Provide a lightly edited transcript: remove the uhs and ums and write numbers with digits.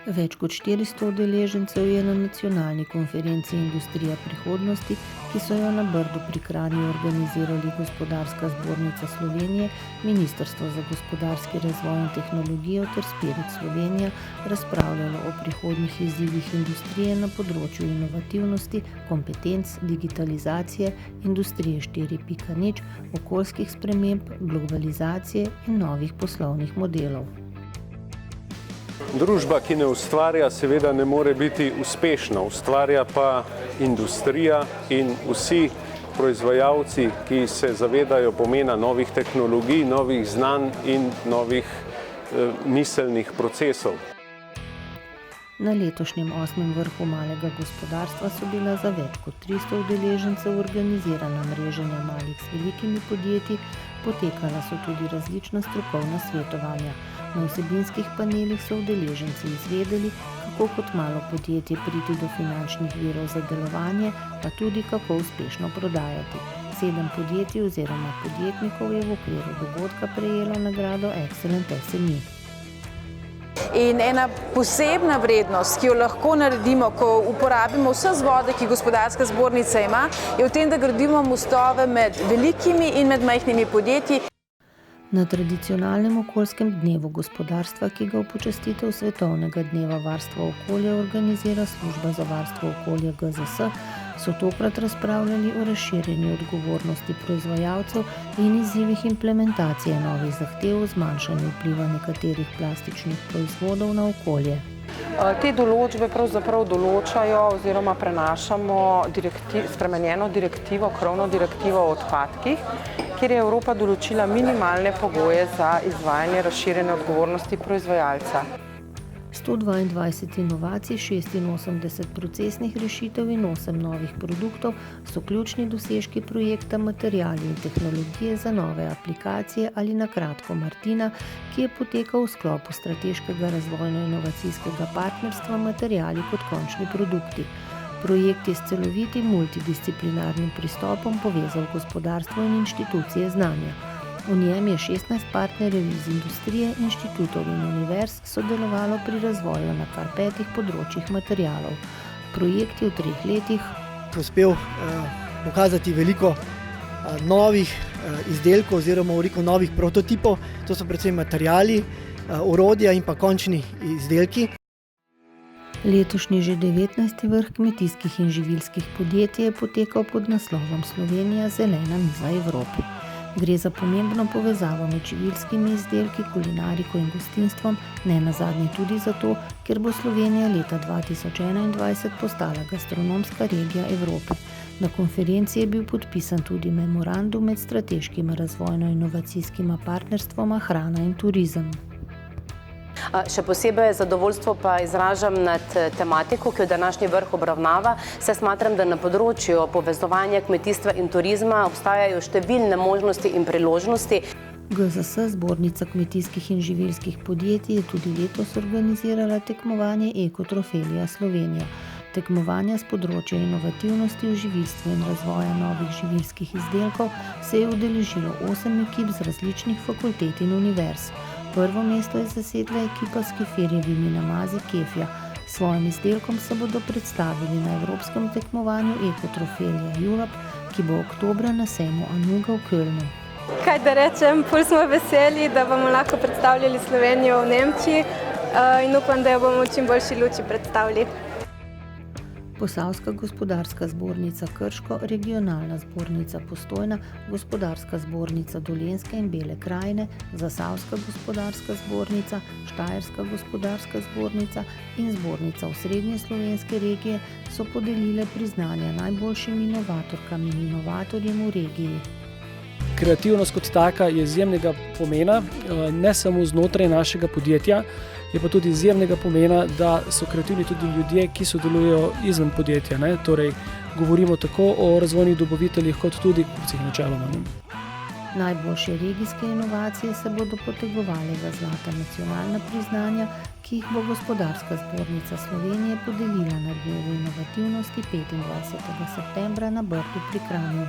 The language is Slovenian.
Več kot 400 udeležencev je na nacionalni konferenci Industrija prihodnosti, ki so jo na Brdu pri Kranju organizirali Gospodarska zbornica Slovenije, Ministrstvo za gospodarski razvoj in tehnologijo ter Spirit Slovenija, razpravljalo o prihodnjih izzivih industrije na področju inovativnosti, kompetenc, digitalizacije, industrije 4.0, okoljskih sprememb, globalizacije in novih poslovnih modelov. Družba, ki ne ustvarja, seveda ne more biti uspešna, ustvarja pa industrija in vsi proizvajalci, ki se zavedajo pomena novih tehnologij, novih znanj in novih miselnih procesov. Na letošnjem 8. vrhu malega gospodarstva so bila za več kot 300 udeležencev organizirana mreženja malih z velikimi podjetji, potekala so tudi različna strokovna svetovanja. Na vsebinskih panelih so udeleženci izvedeli, kako kot malo podjetje priti do finančnih virov za delovanje, pa tudi kako uspešno prodajati. 7 podjetij oziroma podjetnikov je v okviru dogodka prejelo nagrado Excellent SME. In ena posebna vrednost, ki jo lahko naredimo, ko uporabimo vse vzvode, ki Gospodarska zbornica ima, je v tem, da gradimo mostove med velikimi in med majhnimi podjetji. Na tradicionalnem okoljskem dnevu gospodarstva, ki ga v počastitev Svetovnega dneva varstva okolja organizira Služba za varstvo okolja GZS, so tokrat razpravljali o razširjeni odgovornosti proizvajalcev in izzivih implementacije novih zahtev o zmanjšanju vpliva nekaterih plastičnih proizvodov na okolje. Te določbe pravzaprav določajo oziroma prenašamo spremenjeno direktivo, krovno direktivo o odpadkih, kjer je Evropa določila minimalne pogoje za izvajanje razširjene odgovornosti proizvajalca. 122 inovacij, 86 procesnih rešitev in 8 novih produktov so ključni dosežki projekta Materiali in tehnologije za nove aplikacije ali na kratko Martina, ki je potekal v sklopu strateškega razvojno-inovacijskega partnerstva Materiali kot končni produkti. Projekt je s celovitim multidisciplinarnim pristopom povezal gospodarstvo in inštitucije znanja. V njem je 16 partnerjev iz industrije, inštitutov in univerz sodelovalo pri razvoju na kar 5 področjih materialov. Projekt je v 3 letih uspel pokazati veliko novih izdelkov oziroma veliko novih prototipov. To so predvsem materiali, orodja in pa končni izdelki. Letošnji že 19. vrh kmetijskih in živilskih podjetij je potekal pod naslovom Slovenija zelena miza Evrope. Gre za pomembno povezavo med živilskimi izdelki, kulinariko in gostinstvom, ne nazadnje tudi zato, ker bo Slovenija leta 2021 postala gastronomska regija Evrope. Na konferenci je bil podpisan tudi memorandum med strateškima razvojno-inovacijskima partnerstvoma Hrana in turizem. Še posebej zadovoljstvo pa izražam nad tematiko, ki jo današnji vrh obravnava, saj smatram, da na področju povezovanja kmetijstva in turizma obstajajo številne možnosti in priložnosti. GZS, zbornica kmetijskih in živilskih podjetij, je tudi letos organizirala tekmovanje Ekotrofelija Slovenija. Tekmovanja z področja inovativnosti v živilstvu in razvoja novih živilskih izdelkov se je udeležilo 8 ekip z različnih fakultet in univerz. Prvo mesto je zasedla ekipa s kefirjevimi namazi Kefja. S svojim izdelkom se bodo predstavili na evropskem tekmovanju Ekotrofelija Europe, ki bo oktobra na sejmu Anuga v Kölnu. Kaj da rečem, ful smo veseli, da bomo lahko predstavljali Slovenijo v Nemčiji in upam, da jo bomo v čim boljši luči predstavili. Posavska gospodarska zbornica Krško, regionalna zbornica Postojna, gospodarska zbornica Dolenjske in Bele krajine, Zasavska gospodarska zbornica, Štajerska gospodarska zbornica in zbornica osrednje slovenske regije so podelile priznanja najboljšim inovatorkam in inovatorjem v regiji. Kreativnost kot taka je izjemnega pomena, ne samo znotraj našega podjetja, je pa tudi izjemnega pomena, da so kreativni tudi ljudje, ki sodelujejo izven podjetja. Torej, govorimo tako o razvojnih dobaviteljih, kot tudi kupcih načeloma. Najboljše regijske inovacije se bodo potegovale za zlata nacionalna priznanja, ki jih bo Gospodarska zbornica Slovenije podelila na dnevu inovativnosti 25. septembra na Brdu pri Kranju.